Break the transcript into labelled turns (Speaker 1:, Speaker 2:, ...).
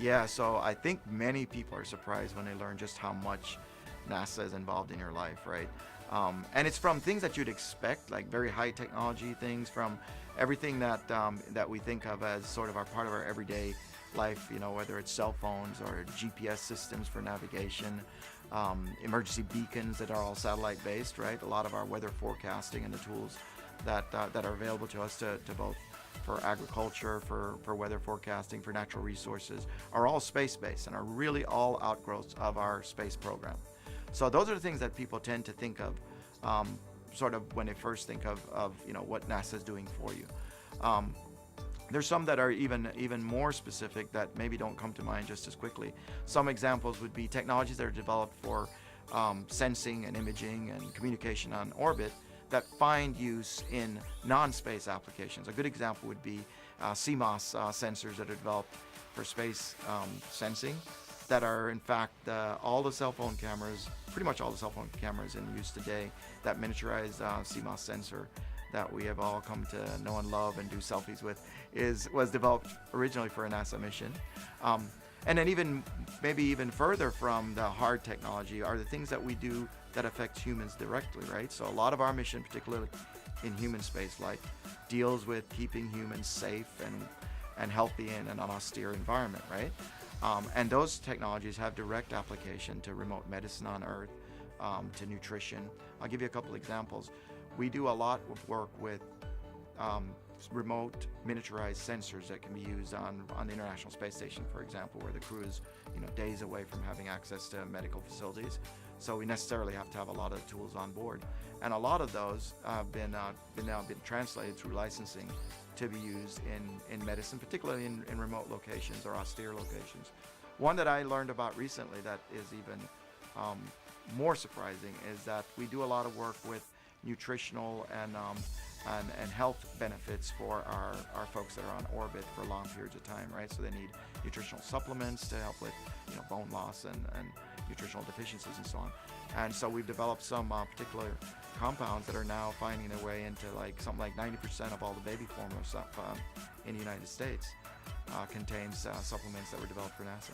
Speaker 1: Yeah, so I think many people are surprised when they learn just how much NASA is involved in your life, right? And it's from things that you'd expect, like very high technology things, from everything that we think of as sort of our part of our everyday life. You know, whether it's cell phones or GPS systems for navigation, emergency beacons that are all satellite based, right? A lot of our weather forecasting and the tools that are available to us to both for agriculture, for weather forecasting, for natural resources, are all space-based and are really all outgrowths of our space program. So those are the things that people tend to think of, sort of when they first think of what NASA is doing for you. There's some that are even more specific that maybe don't come to mind just as quickly. Some examples would be technologies that are developed for sensing and imaging and communication on orbit that find use in non-space applications. A good example would be CMOS sensors that are developed for space sensing that are in fact all the cell phone cameras, pretty much all the cell phone cameras in use today, that miniaturized CMOS sensor that we have all come to know and love and do selfies with was developed originally for a NASA mission. And then maybe even further from the hard technology are the things that we do that affect humans directly, right? So a lot of our mission, particularly in human spaceflight, deals with keeping humans safe and healthy in an austere environment, right? And those technologies have direct application to remote medicine on Earth, to nutrition. I'll give you a couple examples. We do a lot of work with remote miniaturized sensors that can be used on the International Space Station, for example, where the crew is days away from having access to medical facilities. So we necessarily have to have a lot of tools on board, and a lot of those have now been translated through licensing to be used in medicine, particularly in remote locations or austere locations. One that I learned about recently that is even more surprising is that we do a lot of work with nutritional and health benefits for our folks that are on orbit for long periods of time, right? So they need nutritional supplements to help with bone loss and nutritional deficiencies and so on. And so we've developed some particular compounds that are now finding their way into something like 90% of all the baby formula in the United States contains supplements that were developed for NASA.